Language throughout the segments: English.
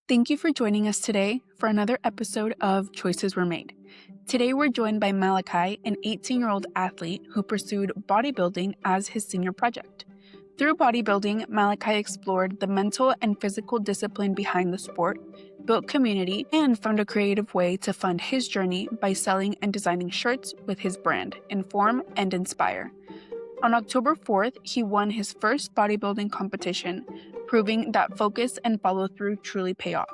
Thank you for joining us today for another episode of Choices Were Made. Today we're joined by Malakai, an 18-year-old athlete who pursued bodybuilding as his senior project. Through bodybuilding, Malakai explored the mental and physical discipline behind the sport, built community, and found a creative way to fund his journey by selling and designing shirts with his brand, Inform and Inspire. On October 4th, he won his first bodybuilding competition, proving that focus and follow-through truly pay off.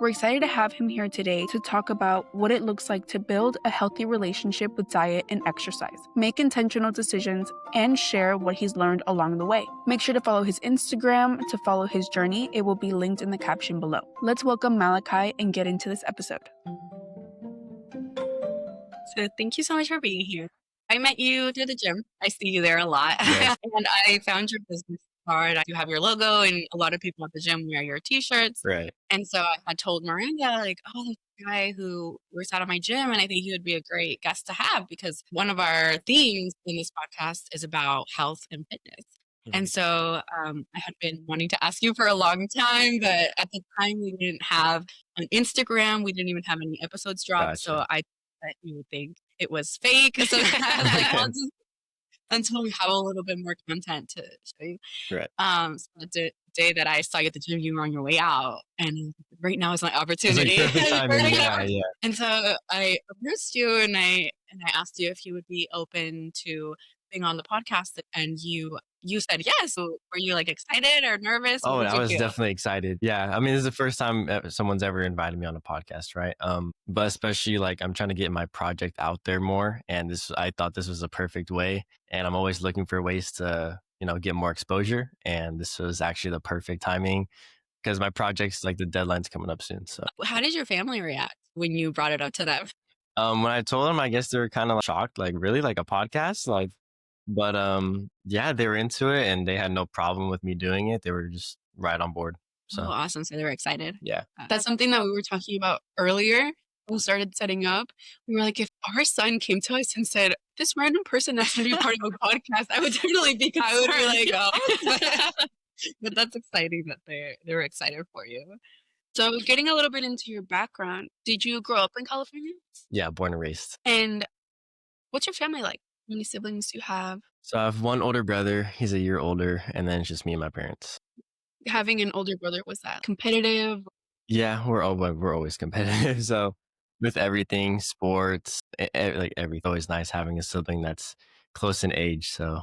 We're excited to have him here today to talk about what it looks like to build a healthy relationship with diet and exercise, make intentional decisions, and share what he's learned along the way. Make sure to follow his Instagram to follow his journey. It will be linked in the caption below. Let's welcome Malakai and get into this episode. So thank you so much for being here. I met you through the gym. I see you there a lot. Yes. And I found your business card. You have your logo, and a lot of people at the gym wear your t-shirts. Right. And so I had told Miranda, like, oh, this guy who works out of my gym, and I think he would be a great guest to have because one of our themes in this podcast is about health and fitness. And so I had been wanting to ask you for a long time, but at the time we didn't have an Instagram. We didn't even have any episodes dropped. Gotcha. So I that you would think it was fake. So I was like, well, just until we have a little bit more content to show you. Right. So the day that I saw you at the gym, you were on your way out, and right now is my It's like opportunity. perfect timing. Yeah. And so I approached you, and I asked you if you would be open to being on the podcast, and you said yes. So were you like excited or nervous? What Oh, did I you was feel? definitely excited. Yeah. I mean, this is the first time someone's ever invited me on a podcast, right? But especially like I'm trying to get my project out there more, and I thought this was a perfect way. And I'm always looking for ways to, get more exposure. And this was actually the perfect timing because my project's like the deadline's coming up soon. So How did your family react when you brought it up to them? when I told them, I guess they were kind of shocked, like really like a podcast, like. But yeah, they were into it and they had no problem with me doing it. They were just right on board. Oh, So awesome. So they were excited. yeah. That's something that we were talking about earlier. When we started setting up. We were like, if our son came to us and said, this random person that's going to be part of a podcast, I would definitely be concerned. I would be like, oh. But that's exciting that they were excited for you. So getting a little bit into your background, did you grow up in California? Yeah, born and raised. And what's your family like? How many siblings do you have? So I have one older brother. He's a year older, and then it's just me and my parents. Having an older brother, was that competitive? Yeah, we're always competitive. So with everything, sports, like everything, always nice having a sibling that's close in age. So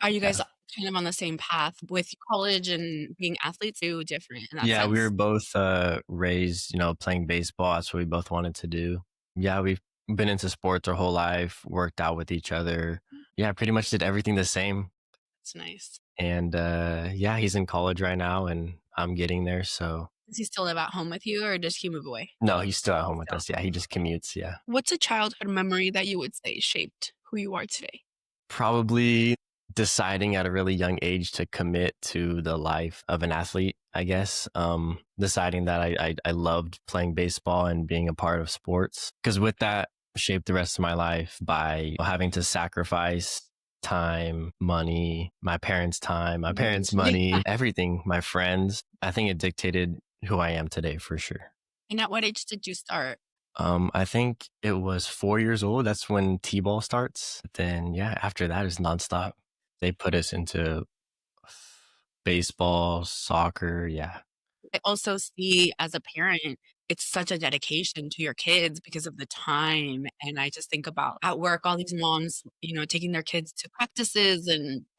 Are you guys yeah, kind of on the same path with college and being athletes? Too different in that yeah, we were sense? both raised, playing baseball. That's what we both wanted to do. Yeah, we've been into sports our whole life, worked out with each other. Yeah, pretty much did everything the same. It's nice. And yeah, he's in college right now and I'm getting there. So Does he still live at home with you, or does he move away? no, he's still at home with us. Yeah, he just commutes. Yeah. What's a childhood memory that you would say shaped who you are today? Probably deciding at a really young age to commit to the life of an athlete, I guess. Deciding that I loved playing baseball and being a part of sports. Because with that, shaped the rest of my life by having to sacrifice time, money, my parents' time, my parents' money, everything, my friends. I think it dictated who I am today for sure. And at what age did you start? I think it was 4 years old. That's when T-ball starts. Then yeah, after that is nonstop. They put us into baseball, soccer. Yeah. I also see as a parent, it's such a dedication to your kids because of the time. And I just think about at work, all these moms, taking their kids to practices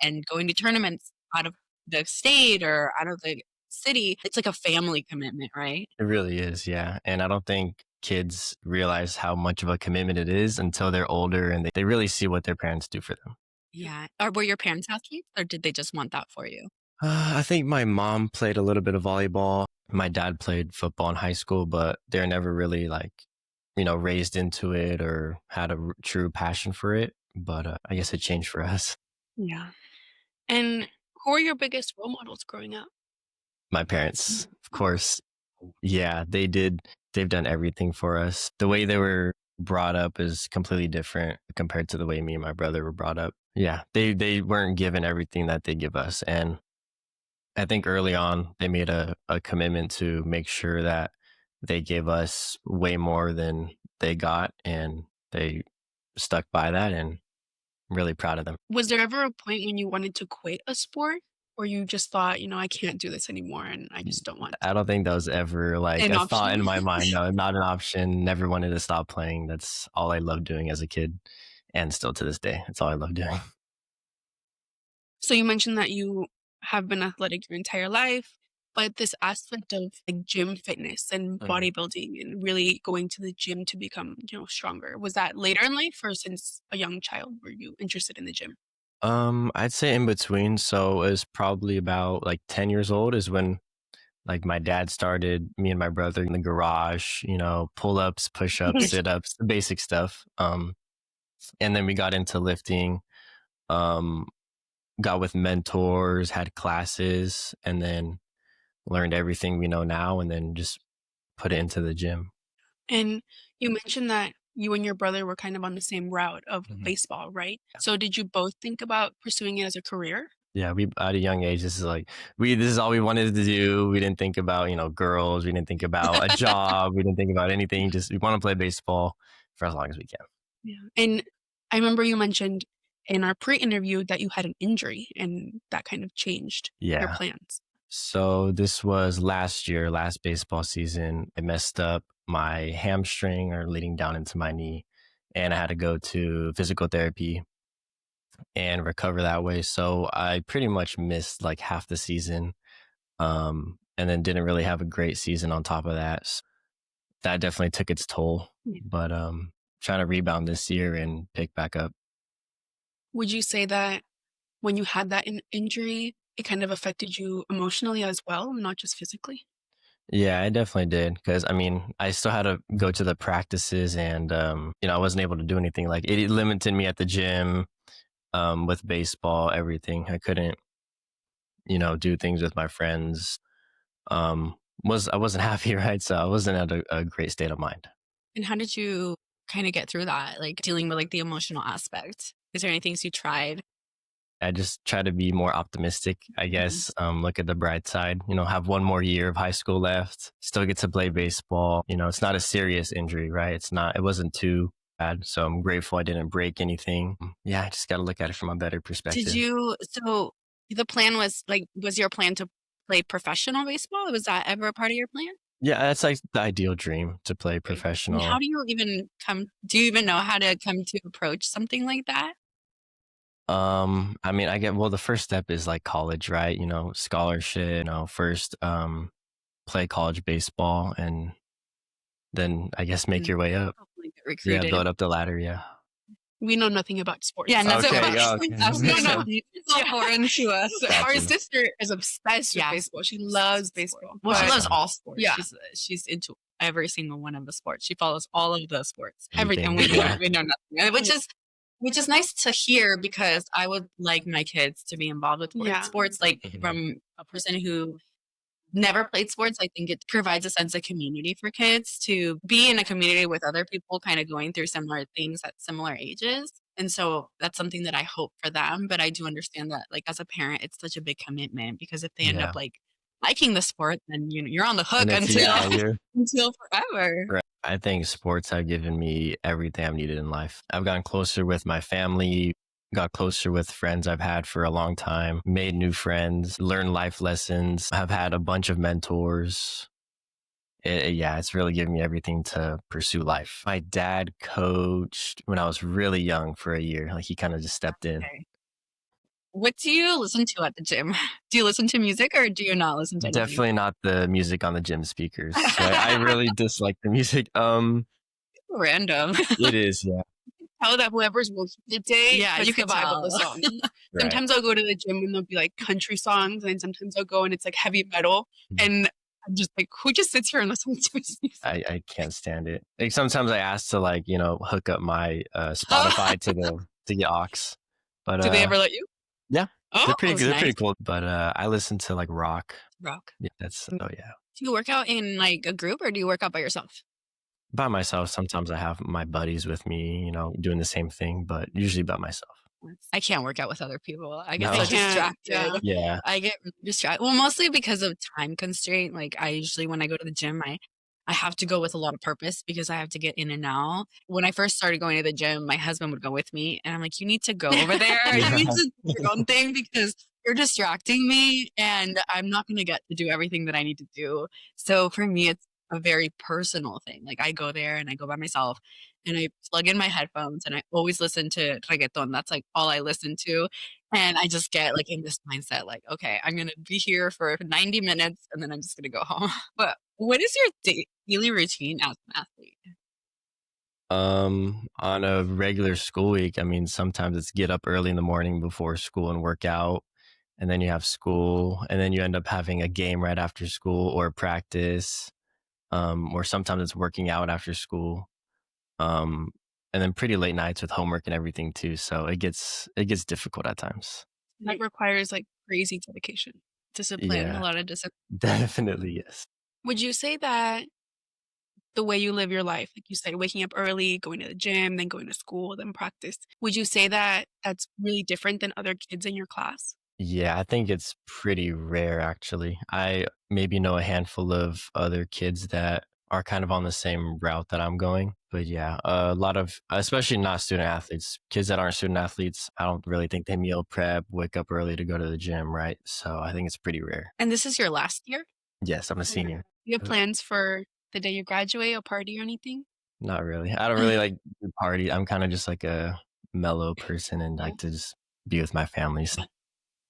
and going to tournaments out of the state or out of the city. It's like a family commitment, right? It really is. Yeah. And I don't think kids realize how much of a commitment it is until they're older and they really see what their parents do for them. Yeah. Or were your parents athletes, or did they just want that for you? I think my mom played a little bit of volleyball. My dad played football in high school, but they're never really raised into it or had a true passion for it. But I guess it changed for us. Yeah. And who are your biggest role models growing up? My parents, of course. Yeah, they did. They've done everything for us. The way they were brought up is completely different compared to the way me and my brother were brought up. Yeah, they weren't given everything that they give us. And I think early on they made a commitment to make sure that they gave us way more than they got, and they stuck by that, and I'm really proud of them. Was there ever a point when you wanted to quit a sport, or you just thought, I can't do this anymore and I just don't want I don't think that was ever like an a thought option? in my mind. No, not an option. Never wanted to stop playing. That's all I loved doing as a kid, and still to this day, it's all I love doing. So you mentioned that you have been athletic your entire life, but this aspect of like gym fitness and Mhm. bodybuilding and really going to the gym to become, stronger, was that later in life or since a young child were you interested in the gym? I'd say in between. So it was probably about like 10 years old is when like my dad started me and my brother in the garage, pull ups, push ups, sit ups, the basic stuff. And then we got into lifting, um, got with mentors, had classes, and then learned everything we know now, and then just put it into the gym. And you mentioned that you and your brother were kind of on the same route of Mhm. baseball, right? So did you both think about pursuing it as a career? Yeah, we at a young age, this is all we wanted to do. We didn't think about, girls. We didn't think about a job. We didn't think about anything. Just we want to play baseball for as long as we can. Yeah. And I remember you mentioned in our pre-interview that you had an injury and that kind of changed your Yeah. plans. So this was last year, last baseball season. I messed up my hamstring or leading down into my knee, and I had to go to physical therapy and recover that way. So I pretty much missed like half the season, and then didn't really have a great season on top of that. That definitely took its toll, Yeah. but trying to rebound this year and pick back up. Would you say that when you had that injury, it kind of affected you emotionally as well, not just physically? Yeah, I definitely did because I mean, I still had to go to the practices, and I wasn't able to do anything. Like it limited me at the gym, with baseball, everything. I couldn't, do things with my friends. Was I wasn't happy, right? So I wasn't at a great state of mind. And how did you kind of get through that? Like dealing with like the emotional aspect? Is there any things you tried? I just try to be more optimistic, I Mhm. guess. Look at the bright side, have one more year of high school left, still get to play baseball. It's not a serious injury, right? It wasn't too bad. So I'm grateful I didn't break anything. Yeah, I just got to look at it from a better Did perspective. you so the plan was like was your plan to play professional baseball? Was that ever a part of your plan? Yeah, that's like the ideal dream to play Okay. And how professional. do you even know how to come to approach something like that? I mean, well, the first step is like college, right? Scholarship, first, play college baseball, and then I guess make And your way up. hopefully get Yeah, recruited. build up the ladder. Yeah. We know nothing about sports. Yeah, So, nothing Okay. about Yeah. absolutely no, no. Okay. it's all Yeah. foreign to us. So our Gotcha. sister is obsessed with Yeah. baseball. She loves baseball. Well, she But loves all sports. yeah, She's into every single one of the sports. She follows all of the sports. everything. And we Yeah. we know nothing. Which is nice to hear because I would like my kids to be involved with Yeah. sports. Like Mhm. from a person who never played sports, I think it provides a sense of community for kids to be in a community with other people kind of going through similar things at similar ages. And so that's something that I hope for them. But I do understand that, like, as a parent, it's such a big commitment because if they end up Yeah. like liking the sport, then you're on the hook And it's until yeah, you're until forever. right. I think sports have given me everything I've needed in life. I've gotten closer with my family, got closer with friends I've had for a long time, made new friends, learned life lessons, have had a bunch of mentors. Yeah, it's really given me everything to pursue life. My dad coached when I was really young for a year. Like he kind of just stepped in. Okay. What do you listen to at the gym? Do you listen to music or do you not listen to anything? Definitely not the music on the gym speakers. So I really dislike the music. Random. It is, yeah. Tell that whoever's working the day, Yeah, that's you the could vibe of the tell. song. Right. Sometimes I'll go to the gym and there'll be like country songs, and then sometimes I'll go and it's like heavy metal, and I'm just like, who just sits here and listens to music? I can't stand it. Like sometimes I ask to like, hook up my Spotify to the aux. But Do they ever let you? yeah, Oh, they're pretty that's good. They're nice. pretty cool. But I listen to like rock. Rock. Yeah, that's oh yeah. Do you work out in like a group or do you work out by yourself? By myself. Sometimes I have my buddies with me, doing the same thing, but usually by myself. I can't work out with other people. I get No. so I can't, distracted. Yeah. I get distracted. Well, mostly because of time constraint. Like I usually, when I go to the gym, I have to go with a lot of purpose because I have to get in and out. When I first started going to the gym, my husband would go with me and I'm like, you need to go over there. You need to do your own thing because you're distracting me and I'm not going to get to do everything that I need to do. So for me, it's a very personal thing. Like I go there and I go by myself and I plug in my headphones and I always listen to reggaeton. That's like all I listen to. And I just get like in this mindset, like, okay, I'm going to be here for 90 minutes and then I'm just going to go home. But what is your daily routine as an athlete? On a regular school week, I mean, sometimes it's get up early in the morning before school and work out, and then you have school, and then you end up having a game right after school or practice, or sometimes it's working out after school, um, and then pretty late nights with homework and everything too. So it gets difficult at times. That requires like crazy dedication. Discipline, a Yeah, lot of discipline. definitely yes. Would you say that the way you live your life, like you said, waking up early, going to the gym, then going to school, then practice, would you say that that's really different than other kids in your class? Yeah, I think it's pretty rare actually. I maybe know a handful of other kids that are kind of on the same route that I'm going. But yeah, a lot of, especially not student athletes, kids that aren't student athletes, I don't really think they meal prep, wake up early to go to the gym, right? So I think it's pretty rare. And this is your last year? Yes, I'm a senior. Do you have plans for the day you graduate, a party or anything? Not really. I don't really like to party. I'm kind of just like a mellow person and like to just be with my family. So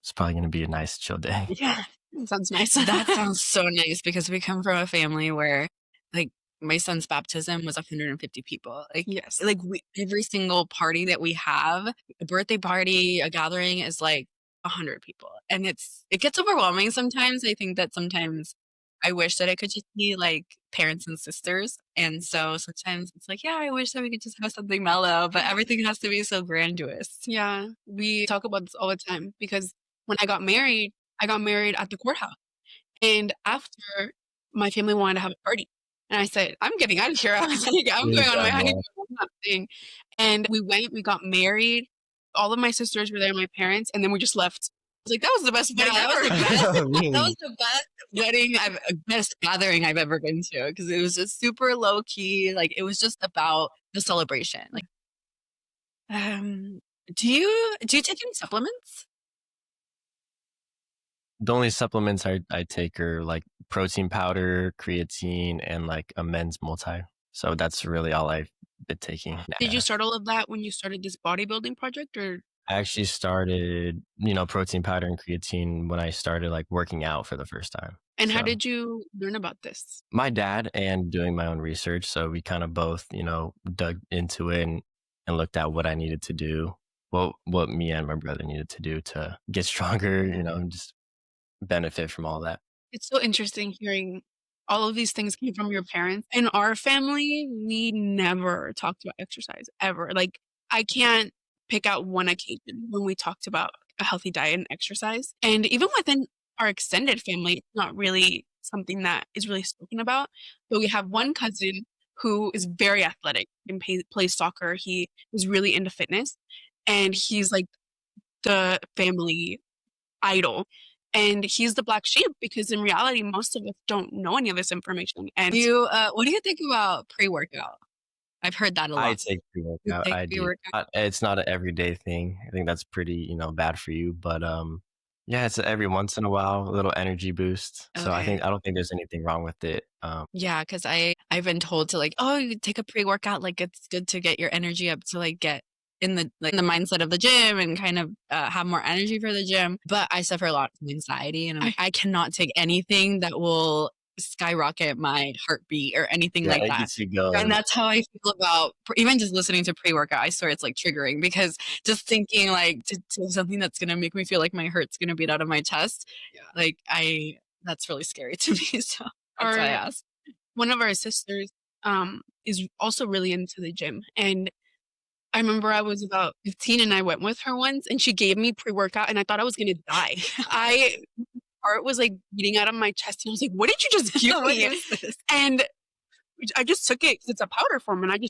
it's probably going to be a nice chill day. Yeah, sounds nice. That sounds so nice because we come from a family where like my son's baptism was 150 people. Like Yes. like every single party that we have, a birthday party, a gathering is like 100 people. And it gets overwhelming sometimes. I think that sometimes I wish that I could just be like parents and sisters. And so sometimes it's like, yeah, I wish that we could just have something mellow, but everything has to be so grandiose. Yeah, we talk about this all the time because when I got married at the courthouse. And after, my family wanted to have a party. And I said, I'm getting out of here. I was like, I'm going on my honeymoon. I'm not staying. And we got married. All of my sisters were there, my parents, and then we just left. I was like, that was the best wedding That was the ever. best. Really? That was the best best gathering I've ever been to because it was just super low key. Like it was just about the celebration. Like, do you take any supplements? The only supplements I take are like protein powder, creatine, and like a men's multi. So that's really all I've been taking. Did you start all of that when you started this bodybuilding project, or? I actually started, protein powder and creatine when I started like working out for the first time. And how So did you learn about this? my dad and doing my own research. So we kind of both, dug into it and looked at what I needed to do, what me and my brother needed to do to get stronger, and just benefit from all that. It's so interesting hearing all of these things came from your parents. In our family, we never talked about exercise ever. Like, I can't pick out one occasion when we talked about a healthy diet and exercise. And even within our extended family, it's not really something that is really spoken about. But we have one cousin who is very athletic and plays soccer. He is really into fitness, and he's like the family idol. And he's the black sheep because in reality, most of us don't know any of this information. And What do you think about pre-workout? I've heard that a I lot. take You pre-workout. take I do. pre-workout? It's not an everyday thing. I think that's pretty, bad for you. But yeah, it's every once in a while, a little energy boost. So Okay. I don't think there's anything wrong with it. Yeah, because I've been told to like, oh, you take a pre-workout, like it's good to get your energy up to like get in the mindset of the gym and kind of have more energy for the gym. But I suffer a lot from anxiety, and I cannot take anything that will skyrocket my heartbeat or anything Yeah, like it that. gets you And going. that's how I feel about even just listening to pre-workout. I swear it's like triggering because just thinking like to something that's gonna make me feel like my heart's gonna beat out of my chest. Yeah. Like that's really scary to me. So that's why I asked. One of our sisters is also really into the gym. And I remember I was about 15 and I went with her once and she gave me pre-workout and I thought I was going to die. Heart was like beating out of my chest and I was like, what did you just give What me? is this? And I just took it because it's a powder form. And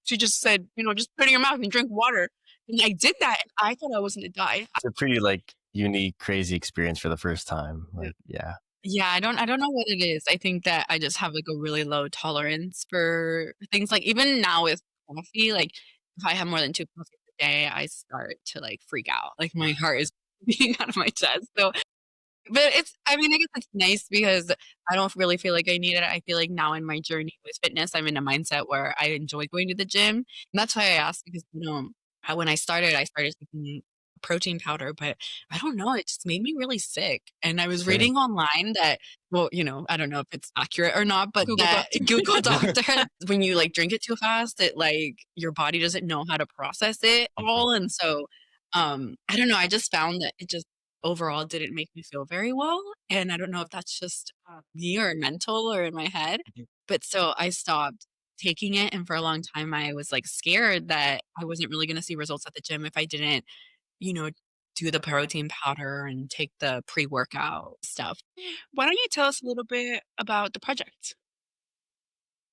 she just said, just put it in your mouth and drink water. And I did that, and I thought I was gonna die. It's a pretty like unique, crazy experience for the first time. Yeah. Like, yeah. Yeah, I don't know what it is. I think that I just have, like, a really low tolerance for things, like, even now with coffee, like, if I have more than 2 coffees a day, I start to, like, freak out. Like, my heart is beating out of my chest, so but I mean, I guess it's nice because I don't really feel like I need it. I feel like now in my journey with fitness, I'm in a mindset where I enjoy going to the gym, and that's why I asked because, when I started taking protein powder, but I don't know, it just made me really sick, and I was Same. reading online that well, I don't know if it's accurate or not, but Google that Docs. Google Doctor, when you, like, drink it too fast, it, like your body doesn't know how to process it Mhm. all, and so, I don't know, I just found that it just overall didn't make me feel very well, and I don't know if that's just, me or mental or in my head, Mhm. but so I stopped taking it, and for a long time, I was, like, scared that I wasn't really gonna see results at the gym if I didn't, you know, do the protein powder and take the pre-workout stuff. Why don't you tell us a little bit about the project?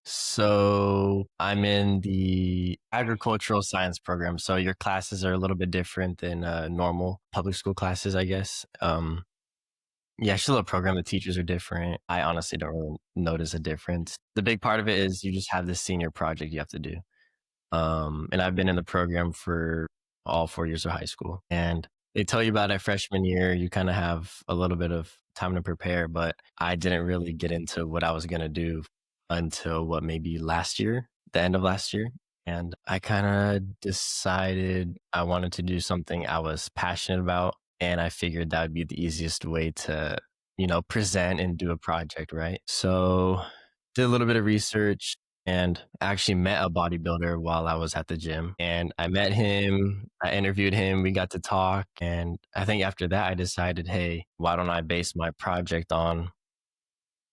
So I'm in the agricultural science program. So your classes are a little bit different than normal public school classes, I guess. Yeah, it's still a program. The teachers are different. I honestly don't really notice a difference. The big part of it is you just have this senior project you have to do. And I've been in the program for all 4 years of high school. And they tell you about it freshman year. You kind of have a little bit of time to prepare, but I didn't really get into what I was going to do until what maybe last year, the end of last year. And I kind of decided I wanted to do something I was passionate about. And I figured that would be the easiest way to, present and do a project, right? So did a little bit of research and actually met a bodybuilder while I was at the gym. And I met him, I interviewed him, we got to talk. And I think after that, I decided, hey, why don't I base my project on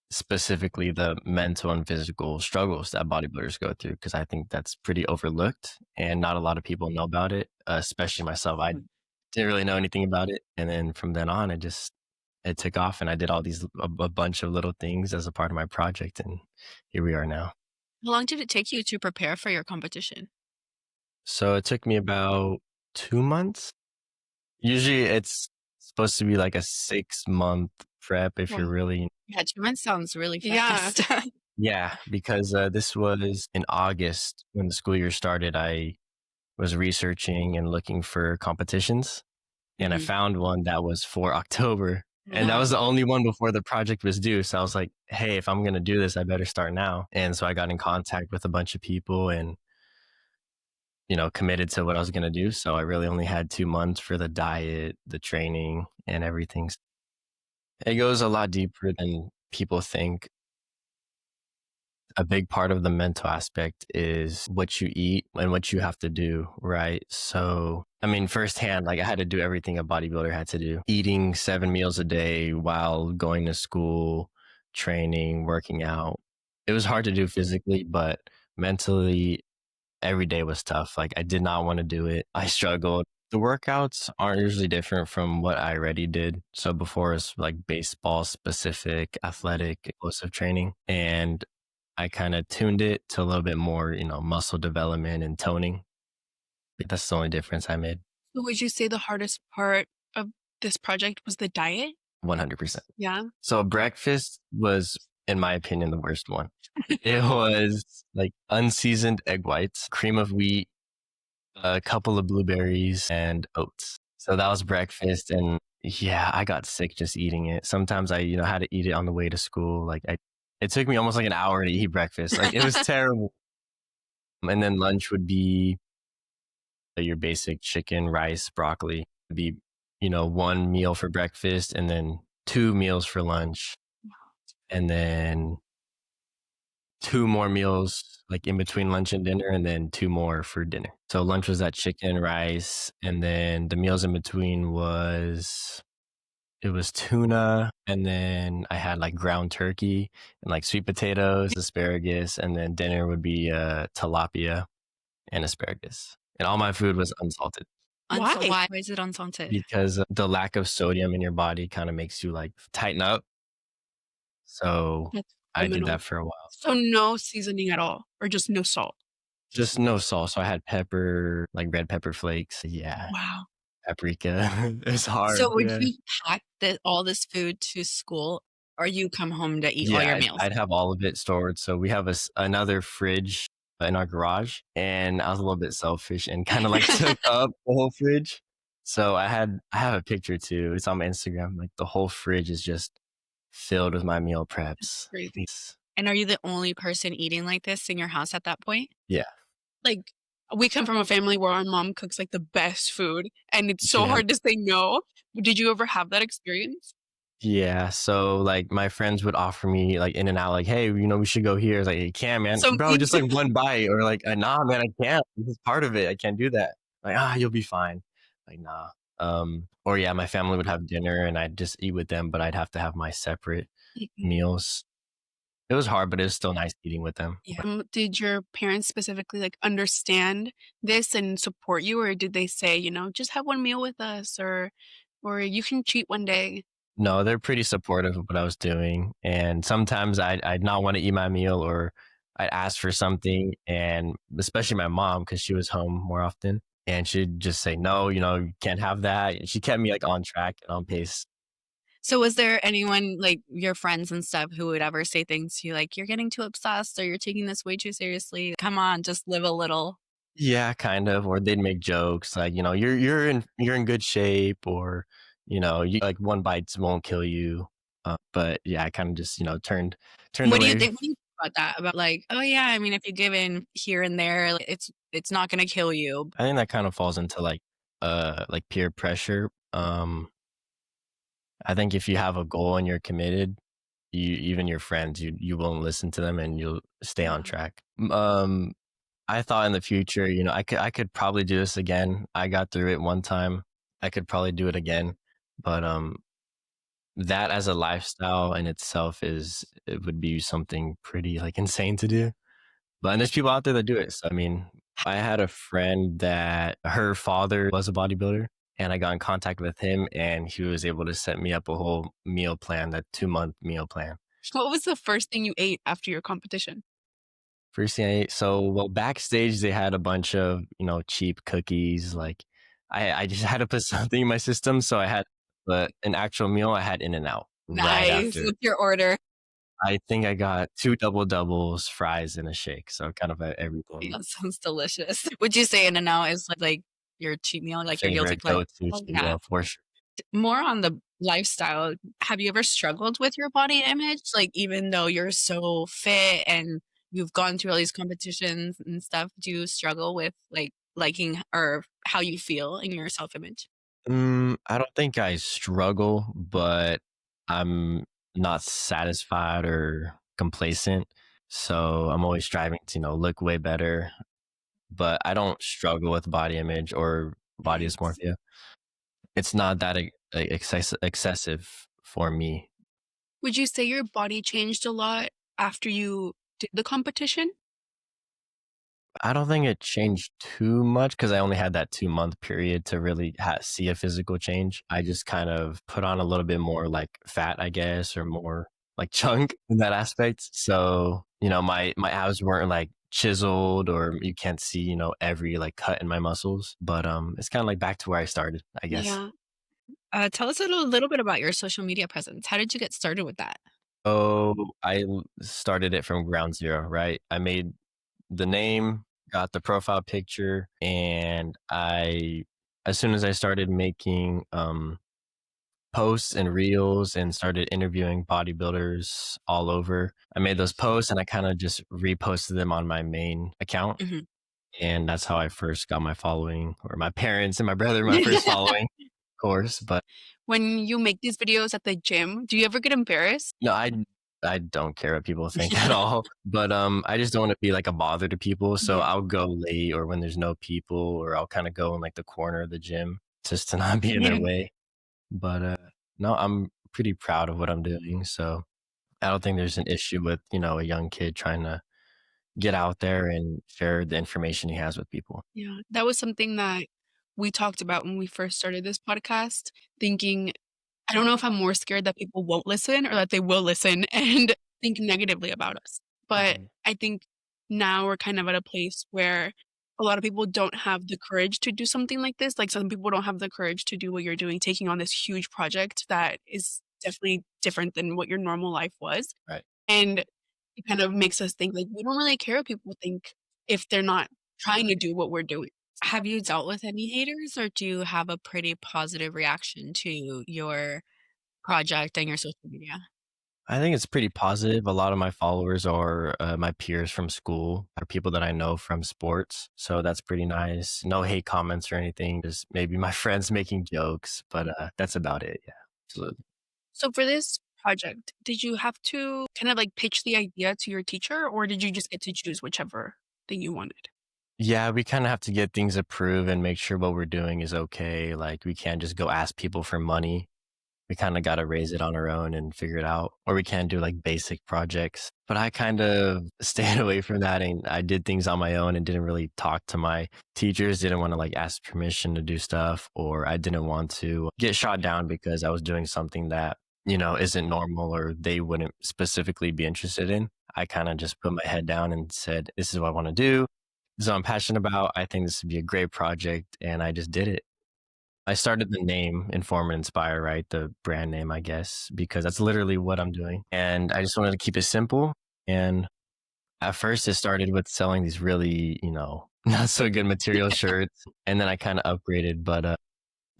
specifically the mental and physical struggles that bodybuilders go through? Because I think that's pretty overlooked and not a lot of people know about it, especially myself. I didn't really know anything about it. And then from then on, it took off and I did all a bunch of little things as a part of my project. And here we are now. How long did it take you to prepare for your competition? So it took me about 2 months. Usually it's supposed to be like a 6 month prep if you're Wow. really, Yeah, 2 months sounds really Yeah. fast. yeah, because this was in August when the school year started. I was researching and looking for competitions and I Mhm. found one that was for October. And that was Wow. the only one before the project was due. So I was like, hey, if I'm going to do this, I better start now. And so I got in contact with a bunch of people and committed to what I was going to do. So I really only had 2 months for the diet, the training, and everything. It goes a lot deeper than people think. A big part of the mental aspect is what you eat and what you have to do, right? So, I mean, firsthand, like I had to do everything a bodybuilder had to do, eating 7 meals a day while going to school, training, working out. It was hard to do physically, but mentally, every day was tough. Like I did not want to do it. I struggled. The workouts aren't usually different from what I already did. So before it's like baseball specific, athletic, explosive training. And I kind of tuned it to a little bit more, muscle development and toning. That's the only difference I made. So would you say the hardest part of this project was the diet? 100%. Yeah. So breakfast was, in my opinion, the worst one. It was like unseasoned egg whites, cream of wheat, a couple of blueberries and oats. So that was breakfast. And yeah, I got sick just eating it. Sometimes I, had to eat it on the way to school. It took me almost like an hour to eat breakfast. Like it was terrible. And then lunch would be your basic chicken, rice, broccoli. It'd be, one meal for breakfast and then 2 meals for lunch. And then 2 more meals like in between lunch and dinner, and then 2 more for dinner. So lunch was that chicken, rice, and then the meals in between it was tuna, and then I had like ground turkey and like sweet potatoes, asparagus, and then dinner would be tilapia and asparagus. And all my food was unsalted Why? Why is it unsalted? because the lack of sodium in your body kind of makes you like tighten up. So That's I did criminal. that for a while. So no seasoning at all, or just no salt? Just no salt. So I had pepper, like red pepper flakes. Yeah, Wow. paprika. It's hard. So would Yeah. you pack all this food to school, or you come home to eat all Yeah, your I'd meals? I'd have all of it stored. So we have another fridge in our garage, and I was a little bit selfish and kind of like took up the whole fridge. So I have a picture too. It's on my Instagram. Like the whole fridge is just filled with my meal preps. Crazy. And are you the only person eating like this in your house at that point? Yeah. Like, we come from a family where our mom cooks like the best food, and it's so Yeah. hard to say no. Did you ever have that experience? Yeah. So like my friends would offer me like in and out, like, hey, we should go here. It's like, you can't, man. Bro, Something just like one bite, or like, nah, man, I can't. This is part of it. I can't do that. Like, you'll be fine. Like, nah. Or yeah, my family would have dinner and I'd just eat with them, but I'd have to have my separate meals. It was hard, but it was still nice eating with them. Yeah. Did your parents specifically like understand this and support you, or did they say, just have one meal with us, or you can cheat one day? No, they're pretty supportive of what I was doing. And sometimes I'd not want to eat my meal, or I'd ask for something. And especially my mom, because she was home more often. And she'd just say, no, you can't have that. And she kept me like on track and on pace. So was there anyone, like your friends and stuff, who would ever say things to you like, "You're getting too obsessed," or "You're taking this way too seriously. Come on, just live a little." Yeah, kind of. Or they'd make jokes like, you're in good shape, or, you like one bite won't kill you. But yeah, I kind of just, turned What do you away. think about that? About like, "Oh, yeah, I mean, if you give in here and there, like, it's not gonna kill you." I think that kind of falls into like peer pressure. I think if you have a goal and you're committed, even your friends, you won't listen to them and you'll stay on Yeah. track. I thought in the future, I could probably do this again. I got through it one time. I could probably do it again. But that as a lifestyle in itself it would be something pretty like insane to do. But and there's people out there that do it. So I mean, I had a friend that her father was a bodybuilder, and I got in contact with him, and he was able to set me up a whole meal plan, that 2-month meal plan. What was the first thing you ate after your competition? First thing I ate, so well, backstage they had a bunch of cheap cookies. Like I just had to put something in my system, so I had, but an actual meal I had In and Out right Nice. after. What's your order? I think I got two double doubles, fries, and a shake. So kind of everything. That sounds delicious. Would you say In-N-Out is like your cheat meal, like your guilty Favorite pleasure? go-to Oh, too, yeah. for sure. More on the lifestyle, have you ever struggled with your body image? Like, even though you're so fit and you've gone through all these competitions and stuff, do you struggle with, like, liking or how you feel in your self-image? I don't think I struggle, but I'm not satisfied or complacent. So I'm always striving to, look way better. But I don't struggle with body image or body Nice. dysmorphia. It's not that excessive for me. Would you say your body changed a lot after you did the competition? I don't think it changed too much because I only had that 2-month period to really see a physical change. I just kind of put on a little bit more like fat, I guess, or more like chunk in that aspect. So, my abs weren't like chiseled, or you can't see, every like cut in my muscles. But it's kind of like back to where I started, I guess. Yeah. Tell us a little bit about your social media presence. How did you get started with that? So started it from ground zero, right? I made the name, got the profile picture, and as soon as I started making posts and reels and started interviewing bodybuilders all over, I made those posts and I kind of just reposted them on my main account. Mhm. And that's how I first got my following, or my parents and my brother, my first following, of course. But When you make these videos at the gym, do you ever get embarrassed? no, I don't care what people think at all. But I just don't want to be like a bother to people. So Yeah. I'll go late, or when there's no people, or I'll kind of go in like the corner of the gym just to not be in their way. But no, I'm pretty proud of what I'm doing. So I don't think there's an issue with, a young kid trying to get out there and share the information he has with people. Yeah, that was something that we talked about when we first started this podcast, thinking, I don't know if I'm more scared that people won't listen or that they will listen and think negatively about us. But Mhm. I think now we're kind of at a place where a lot of people don't have the courage to do something like this. Like, some people don't have the courage to do what you're doing, taking on this huge project that is definitely different than what your normal life was. Right. And it kind of makes us think, like, we don't really care what people think if they're not trying to do what we're doing. Have you dealt with any haters, or do you have a pretty positive reaction to your project and your social media? I think it's pretty positive. A lot of my followers are my peers from school or people that I know from sports. So that's pretty nice. No hate comments or anything. Just maybe my friends making jokes, but that's about it. Yeah, absolutely. So for this project, did you have to kind of like pitch the idea to your teacher, or did you just get to choose whichever thing you wanted? Yeah, we kind of have to get things approved and make sure what we're doing is okay. Like, we can't just go ask people for money. We kind of got to raise it on our own and figure it out. Or we can't do like basic projects. But I kind of stayed away from that, and I did things on my own and didn't really talk to my teachers, didn't want to like ask permission to do stuff, or I didn't want to get shot down because I was doing something that, isn't normal or they wouldn't specifically be interested in. I kind of just put my head down and said, this is what I want to do. This is what I'm passionate about. I think this would be a great project. And I just did it. I started the name Inform and Inspire, right? The brand name, I guess, because that's literally what I'm doing. And I just wanted to keep it simple. And at first it started with selling these really, not so good material shirts. And then I kind of upgraded. But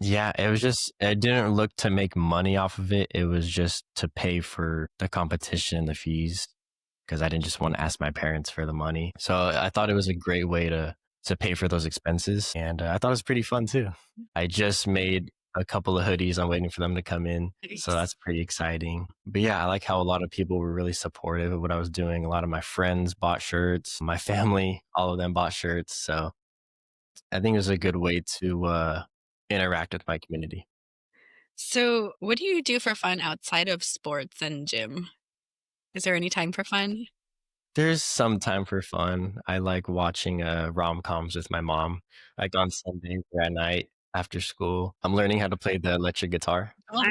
yeah, I didn't look to make money off of it. It was just to pay for the competition, the fees, because I didn't just want to ask my parents for the money. So I thought it was a great way to pay for those expenses. And I thought it was pretty fun too. I just made a couple of hoodies. I'm waiting for them to come in. So that's pretty exciting. But yeah, I like how a lot of people were really supportive of what I was doing. A lot of my friends bought shirts, my family, all of them bought shirts. So I think it was a good way to interact with my community. So, what do you do for fun outside of sports and gym? Is there any time for fun? There's some time for fun. I like watching rom-coms with my mom, like on Sundays or at night after school. I'm learning how to play the electric guitar. Oh,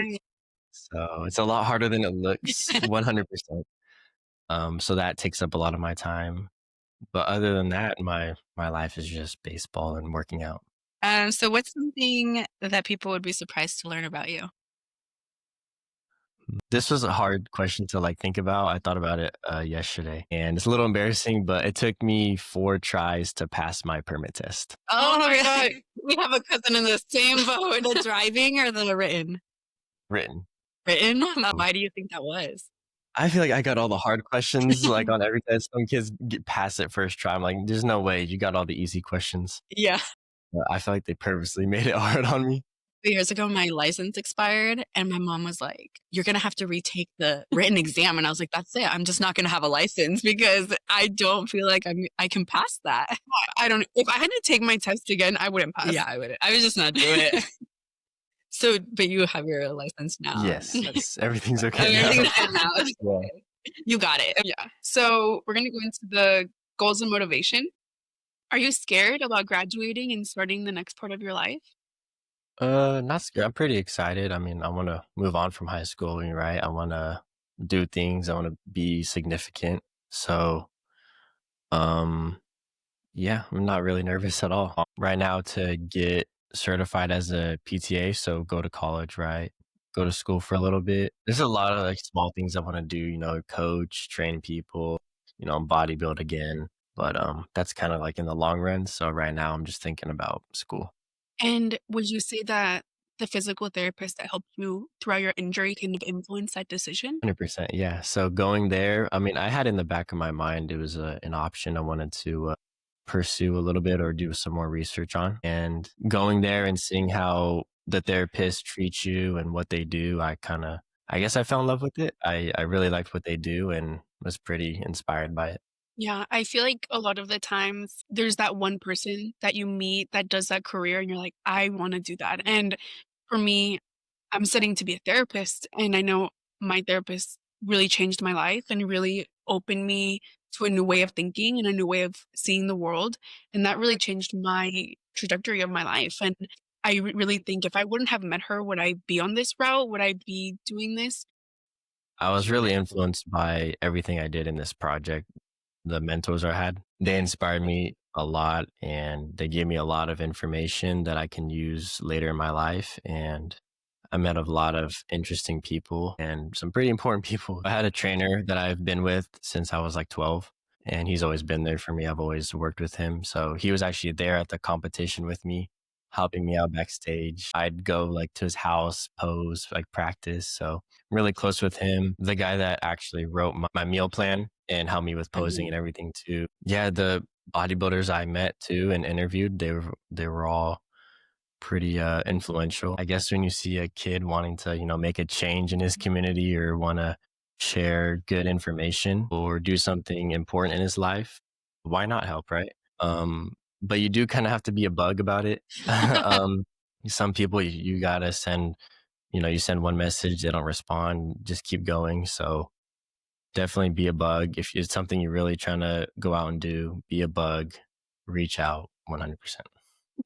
So it's a lot harder than it looks, 100%. So that takes up a lot of my time. But other than that, my life is just baseball and working out. so what's something that people would be surprised to learn about you? This was a hard question to like think about. I thought about it yesterday, and it's a little embarrassing, but it took me 4 tries to pass my permit test. Oh my God. We have a cousin in the same boat. The driving or the written? Written. Written? Why do you think that was? I feel like I got all the hard questions like on every test. Some kids get past it first try. I'm like, there's no way you got all the easy questions. Yeah. But I feel like they purposely made it hard on me. 2 years ago, my license expired, and my mom was like, "You're gonna have to retake the written exam." And I was like, "That's it. I'm just not gonna have a license because I don't feel like I can pass that." I don't, if I had to take my test again, I wouldn't pass. Yeah, I would. I would just not do it. So, but you have your license now. Yes, everything's okay now. Everything's good now. Yeah. You got it. Yeah. So we're going to go into the goals and motivation. Are you scared about graduating and starting the next part of your life? Not scared. I'm pretty excited. I mean, I want to move on from high school, right? I want to do things. I want to be significant. So, um, yeah, I'm not really nervous at all. Right now to get certified as a PTA, so go to college, right? Go to school for a little bit. There's a lot of like small things I want to do, coach, train people, bodybuild again. But that's kind of like in the long run. So right now I'm just thinking about school. And would you say that the physical therapist that helped you throughout your injury kind of influenced that decision? 100%. Yeah. So going there, I mean, I had in the back of my mind, it was an option I wanted to pursue a little bit or do some more research on. And going there and seeing how the therapist treats you and what they do, I guess I fell in love with it. I really liked what they do and was pretty inspired by it. Yeah, I feel like a lot of the times there's that one person that you meet that does that career and you're like, I want to do that. And for me, I'm studying to be a therapist, and I know my therapist really changed my life and really opened me to a new way of thinking and a new way of seeing the world. And that really changed my trajectory of my life. And I really think if I wouldn't have met her, would I be on this route? Would I be doing this? I was really influenced by everything I did in this project. the mentors I had. They inspired me a lot and they gave me a lot of information that I can use later in my life. And I met a lot of interesting people and some pretty important people. I had a trainer that I've been with since I was like 12, and he's always been there for me. I've always worked with him. So he was actually there at the competition with me, helping me out backstage. I'd go like to his house, pose, like practice. So I'm really close with him. The guy that actually wrote my meal plan and helped me with posing and everything too. Yeah, the bodybuilders I met too and interviewed, they were all pretty influential. I guess when you see a kid wanting to, make a change in his community or want to share good information or do something important in his life, why not help, right? But you do kind of have to be a bug about it. Some people you gotta send, you send one message, they don't respond, just keep going. So definitely be a bug. If it's something you're really trying to go out and do, be a bug, reach out 100%.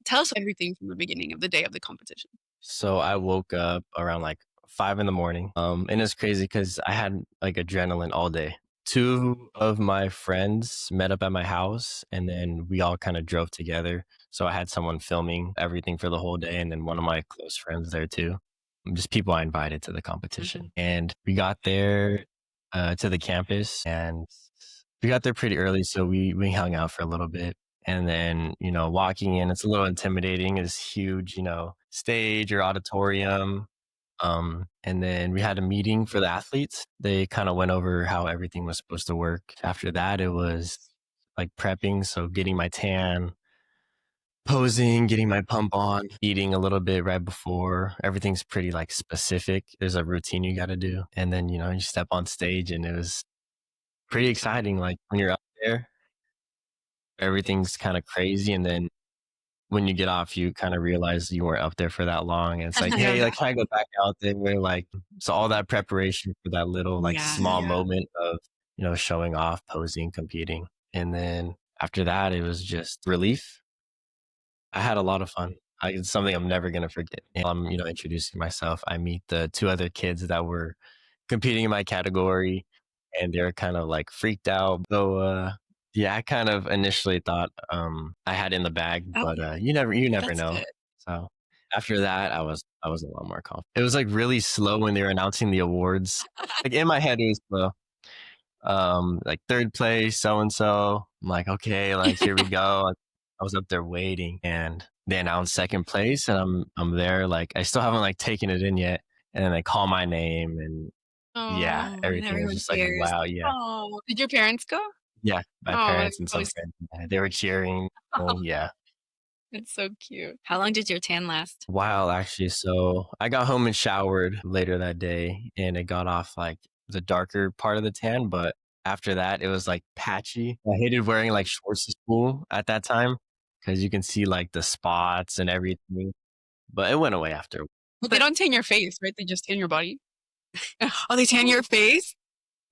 Tell us everything from the beginning of the day of the competition. So I woke up around like 5 in the morning. And it's crazy because I had like adrenaline all day. Two of my friends met up at my house and then we all kind of drove together. So I had someone filming everything for the whole day. And then one of my close friends there too. Just people I invited to the competition. And we got there to the campus and we got there pretty early. So we hung out for a little bit. And then, walking in, it's a little intimidating. It's huge, stage or auditorium. And then we had a meeting for the athletes. They kind of went over how everything was supposed to work. After that, it was like prepping. So getting my tan, posing, getting my pump on, eating a little bit right before. Everything's pretty like specific. There's a routine you got to do. And then, you step on stage and it was pretty exciting. Like when you're up there, everything's kind of crazy. And then when you get off, you kind of realize you weren't up there for that long. And it's like, hey, like, can I go back out there? Like, so all that preparation for that little, like, small moment of, showing off, posing, competing. And then after that, it was just relief. I had a lot of fun. It's something I'm never going to forget. And I'm, introducing myself. I meet the two other kids that were competing in my category and they're kind of like freaked out. So, yeah, I kind of initially thought I had in the bag, but you never know. Good. So after that, I was a lot more confident. It was like really slow when they were announcing the awards. Like in my head, it was slow. Like third place, so and so. I'm like, okay, like here we go. Like, I was up there waiting, and they announced second place, and I'm there. Like I still haven't like taken it in yet, and then they call my name, and yeah, everything was just like, wow, yeah. Oh, did your parents go? Yeah, my parents and some friends, they were cheering. Oh, yeah. It's so cute. How long did your tan last? Wow, actually. So I got home and showered later that day and it got off like the darker part of the tan. But after that, it was like patchy. I hated wearing like shorts to school at that time because you can see like the spots and everything. But it went away after. But they don't tan your face, right? They just tan your body. Oh, they tan your face?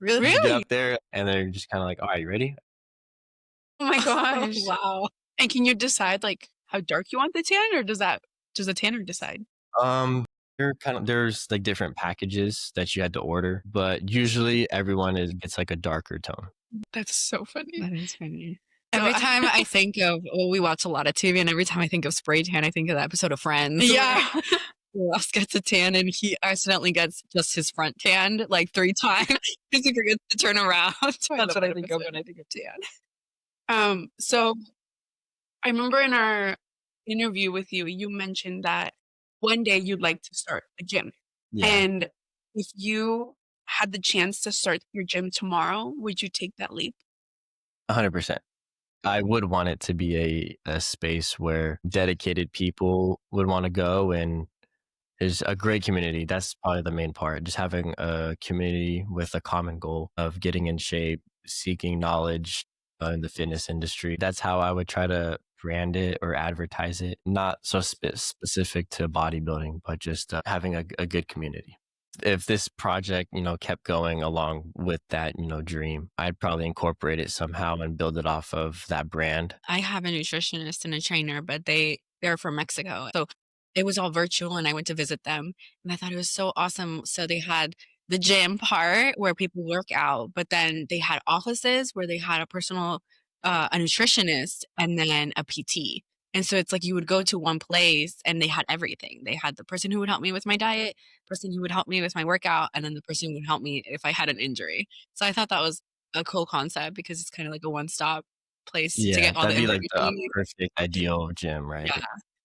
Really? You get up there and they're just kind of like, all right, you ready? Oh my gosh. Wow. And can you decide like how dark you want the tan, or does the tanner decide? There's like different packages that you had to order, but usually everyone gets like a darker tone. That's so funny. That is funny. Every time I think of, we watch a lot of TV, and every time I think of spray tan, I think of the episode of Friends. Yeah. Ross gets a tan, and he accidentally gets just his front tanned like 3 times because he forgets to turn around. That's what I think of when I think of tan. So I remember in our interview with you, you mentioned that one day you'd like to start a gym. Yeah. And if you had the chance to start your gym tomorrow, would you take that leap? 100%. I would want it to be a space where dedicated people would want to go and there's a great community. That's probably the main part. Just having a community with a common goal of getting in shape, seeking knowledge in the fitness industry. That's how I would try to brand it or advertise it. Not so specific to bodybuilding, but just having a good community. If this project, kept going along with that, dream, I'd probably incorporate it somehow and build it off of that brand. I have a nutritionist and a trainer, but they're from Mexico. So it was all virtual and I went to visit them and I thought it was so awesome. So they had the gym part where people work out, but then they had offices where they had a personal a nutritionist and then a PT. And so it's like you would go to one place and they had everything. They had the person who would help me with my diet, person who would help me with my workout, and then the person who would help me if I had an injury. So I thought that was a cool concept because it's kind of like a one-stop place to Yeah, get all the that'd be like information the you need. perfect ideal gym, Yeah. right?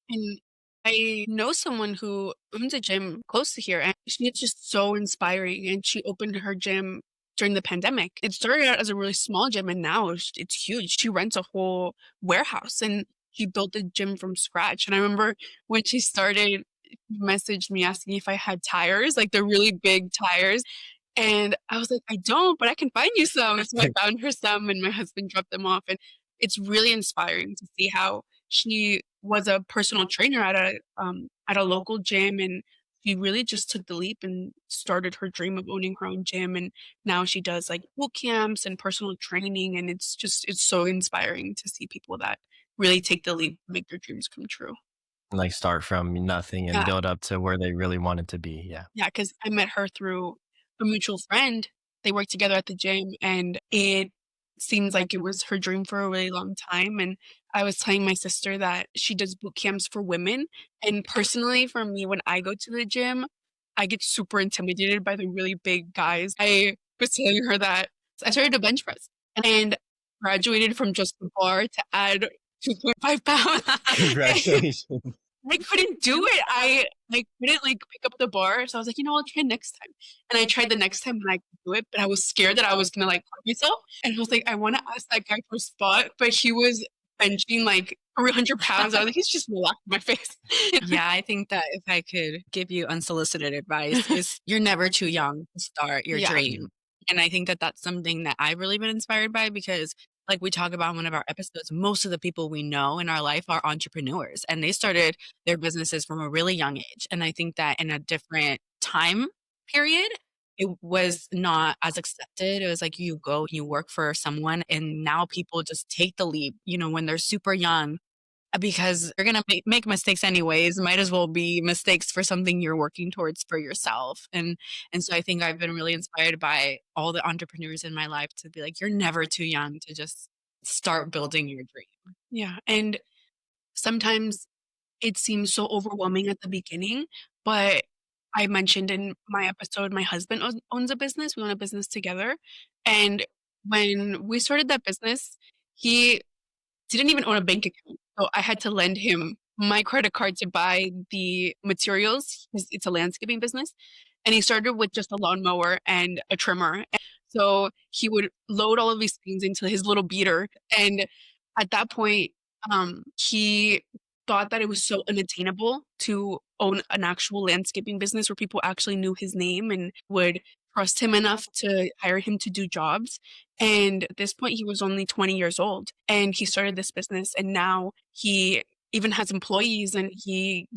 And I know someone who owns a gym close to here, and she is just so inspiring. And she opened her gym during the pandemic. It started out as a really small gym, and now it's huge. She rents a whole warehouse, and she built the gym from scratch. And I remember when she started, she messaged me asking if I had tires, like the really big tires. And I was like, "I don't, but I can find you some." So I found her some, and my husband dropped them off, and it's really inspiring to see how she was a personal trainer at a local gym, and she really just took the leap and started her dream of owning her own gym, and now she does, like, boot camps and personal training, and it's so inspiring to see people that really take the leap to make their dreams come true. Like start from nothing and Yeah. build up to where they really wanted to be. Yeah. Yeah, because I met her through a mutual friend. They worked together at the gym, and it seems like it was her dream for a really long time, and I was telling my sister that she does boot camps for women, and personally, for me, when I go to the gym, I get super intimidated by the really big guys. I was telling her that I started to bench press and graduated from just the bar to add 2.5 pounds. Congratulations. I couldn't do it. I couldn't, like, pick up the bar, so I was like, I'll try next time." And I tried the next time and I could do it, but I was scared that I was gonna, like, hurt myself, and I was like, "I wanna ask that guy for a spot," but he was benching, like, 300 pounds. I was like, "He's just gonna laugh in my face." Yeah, I think that if I could give you unsolicited advice, is you're never too young to start your Yeah. dream. And I think that that's something that I've really been inspired by because, like we talk about in one of our episodes, most of the people we know in our life are entrepreneurs and they started their businesses from a really young age. And I think that in a different time period, it was not as accepted. It was like you go, you work for someone, and now people just take the leap, when they're super young because you're gonna make mistakes anyways, might as well be mistakes for something you're working towards for yourself, and so I think I've been really inspired by all the entrepreneurs in my life to be like, "You're never too young to just start building your dream." Yeah, and sometimes it seems so overwhelming at the beginning, but I mentioned in my episode, my husband owns a business. We own a business together, and when we started that business, he didn't even own a bank account, so I had to lend him my credit card to buy the materials 'cause it's a landscaping business, and he started with just a lawnmower and a trimmer, so he would load all of these things into his little beater, and at that point, he thought that it was so unattainable to own an actual landscaping business where people actually knew his name and would trust him enough to hire him to do jobs, and at this point, he was only 20 years old, and he started this business, and now he even has employees, and he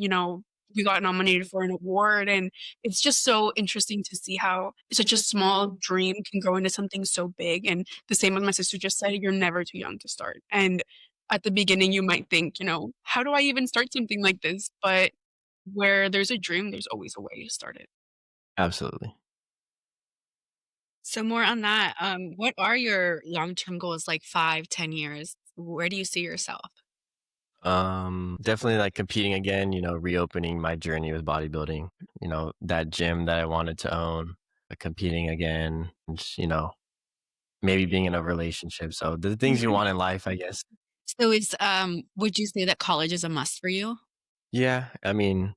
got nominated for an award, and it's just so interesting to see how such a small dream can grow into something so big, and the same as my sister just said, you're never too young to start, and at the beginning, you might think, "How do I even start something like this?" But where there's a dream, there's always a way to start it. Absolutely. So more on that, what are your long-term goals, like 5, 10 years? Where do you see yourself? Definitely like competing again, reopening my journey with bodybuilding, that gym that I wanted to own, competing again, and maybe being in a relationship. So the things you Mhm. want in life, I guess. So would you say that college is a must for you? Yeah. I mean,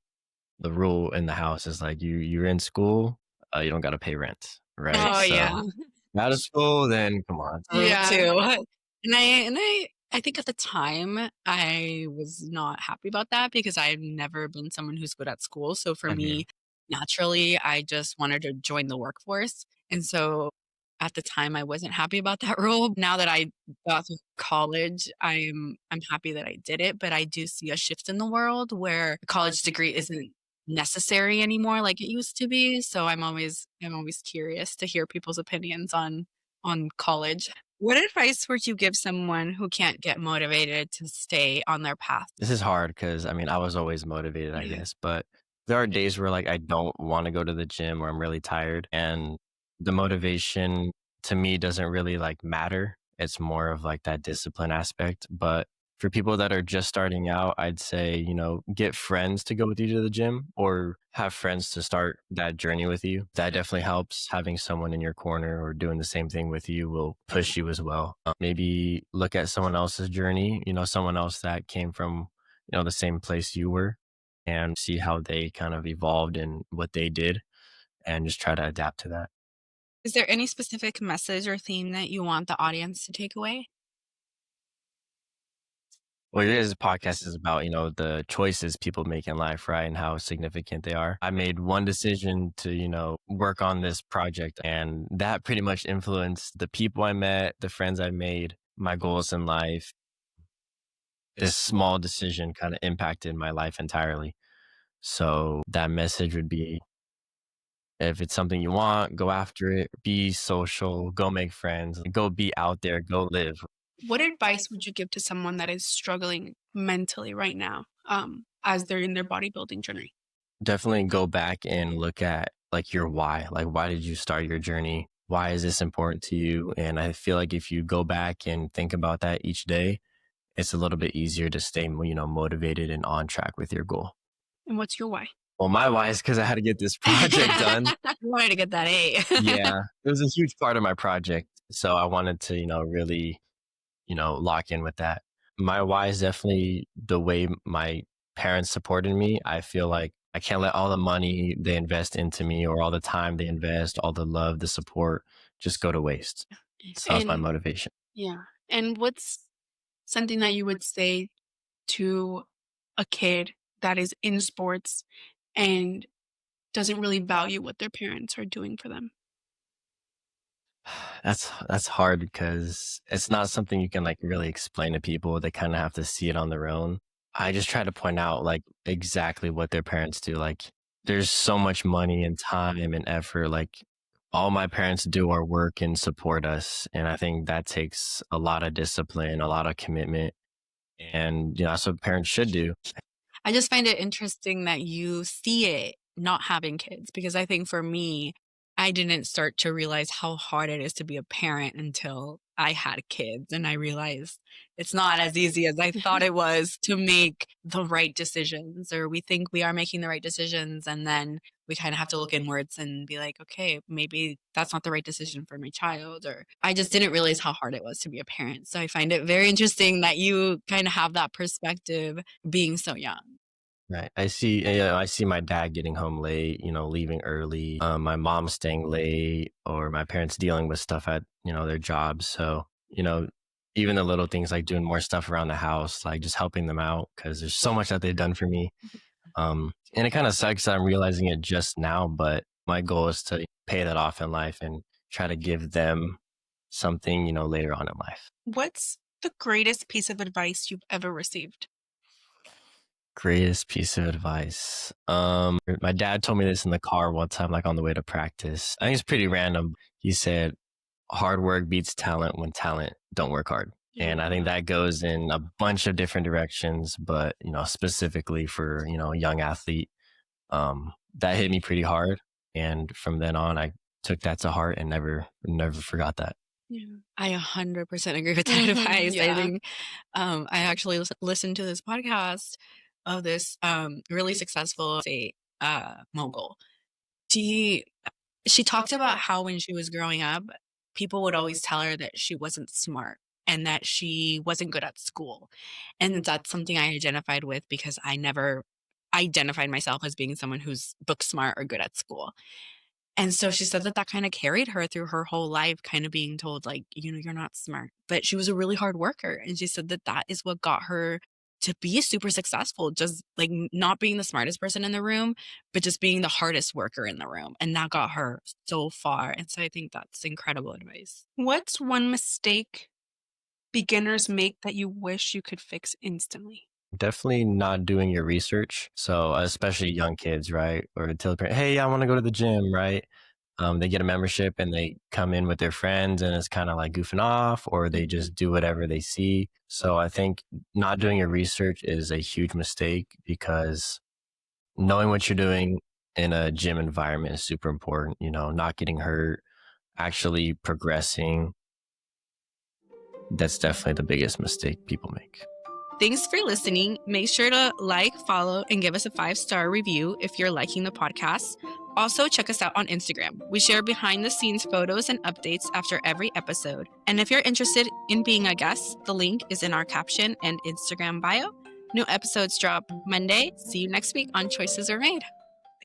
the rule in the house is like you're in school, you don't gotta pay rent, right? Oh, So yeah. out of school, then come on. Rule Yeah. 2. And I think at the time, I was not happy about that because I've never been someone who's good at school. So for Mhm. me, naturally, I just wanted to join the workforce. And so at the time, I wasn't happy about that rule. Now that I got to college, I'm happy that I did it, but I do see a shift in the world where a college degree isn't necessary anymore like it used to be. So I'm always curious to hear people's opinions on college. What advice would you give someone who can't get motivated to stay on their path? This is hard because I mean, I was always motivated, I Yeah. guess, but There are days where like I don't want to go to the gym or I'm really tired, and the motivation to me doesn't really like matter. It's more of like that discipline aspect. But for people that are just starting out, I'd say, get friends to go with you to the gym or have friends to start that journey with you. That definitely helps. Having someone in your corner or doing the same thing with you will push you as well. Maybe look at someone else's journey, someone else that came from, the same place you were, and see how they kind of evolved and what they did and just try to adapt to that. Is there any specific message or theme that you want the audience to take away? Well, this podcast is about, the choices people make in life, right? And how significant they are. I made one decision to, work on this project, and that pretty much influenced the people I met, the friends I made, my goals in life. This small decision kind of impacted my life entirely. So that message would be, if it's something you want, go after it, be social, go make friends, go be out there, go live. What advice would you give to someone that is struggling mentally right now, as they're in their bodybuilding journey? Definitely go back and look at like your why. Like, why did you start your journey? Why is this important to you? And I feel like if you go back and think about that each day, it's a little bit easier to stay, motivated and on track with your goal. And what's your why? Well, my why is because I had to get this project done. You wanted to get that A. Yeah, it was a huge part of my project. So I wanted to, really, lock in with that. My why is definitely the way my parents supported me. I feel like I can't let all the money they invest into me or all the time they invest, all the love, the support just go to waste. So that's my And motivation. yeah. And what's something that you would say to a kid that is in sports and doesn't really value what their parents are doing for them? That's hard because it's not something you can like really explain to people. They kind of have to see it on their own. I just try to point out like exactly what their parents do. Like there's so much money and time and effort. Like all my parents do are work and support us. And I think that takes a lot of discipline, a lot of commitment. And that's what parents should do. I just find it interesting that you see it not having kids, because I think for me, I didn't start to realize how hard it is to be a parent until I had kids. And I realized it's not as easy as I thought it was to make the right decisions, or we think we are making the right decisions. And then we kind of have to look inwards and be like, okay, maybe that's not the right decision for my child. Or I just didn't realize how hard it was to be a parent. So I find it very interesting that you kind of have that perspective being so young. Right. I see my dad getting home late, leaving early, my mom staying late, or my parents dealing with stuff at, their jobs. So, even the little things like doing more stuff around the house, like just helping them out because there's so much that they've done for me. And it kind of sucks that I'm realizing it just now, but my goal is to pay that off in life and try to give them something, later on in life. What's the greatest piece of advice you've ever received? Greatest piece of advice. My dad told me this in the car one time, like on the way to practice. I think it's pretty random. He said, hard work beats talent when talent don't work hard. And I think that goes in a bunch of different directions, but, specifically for, a young athlete, that hit me pretty hard. And from then on, I took that to heart and never forgot that. Yeah. I 100% agree with that advice. I Yeah. think I actually listened to this podcast of this really successful mogul. She she talked about how when she was growing up, people would always tell her that she wasn't smart and that she wasn't good at school. And that's something I identified with because I never identified myself as being someone who's book smart or good at school. And so she said that that kinda carried her through her whole life, kinda being told, like, "You're not smart." But she was a really hard worker, and she said that that is what got her to be super successful, just, like, n not being the smartest person in the room, but just being the hardest worker in the room, and that got her so far, and so I think that's incredible advice. What's one mistake beginners make that you wish you could fix instantly? Definitely not doing your research. So especially young kids, right? Or tell the parent, hey, I want to go to the gym, right? They get a membership and they come in with their friends and it's kind of like goofing off, or they just do whatever they see. So I think not doing your research is a huge mistake because knowing what you're doing in a gym environment is super important, not getting hurt, actually progressing. That's definitely the biggest mistake people make. Thanks for listening. Make sure to like, follow, and give us a 5-star review if you're liking the podcast. Also, check us out on Instagram. We share behind the scenes photos and updates after every episode. And if you're interested in being a guest, the link is in our caption and Instagram bio. New episodes drop Monday. See you next week on Choices Are Made.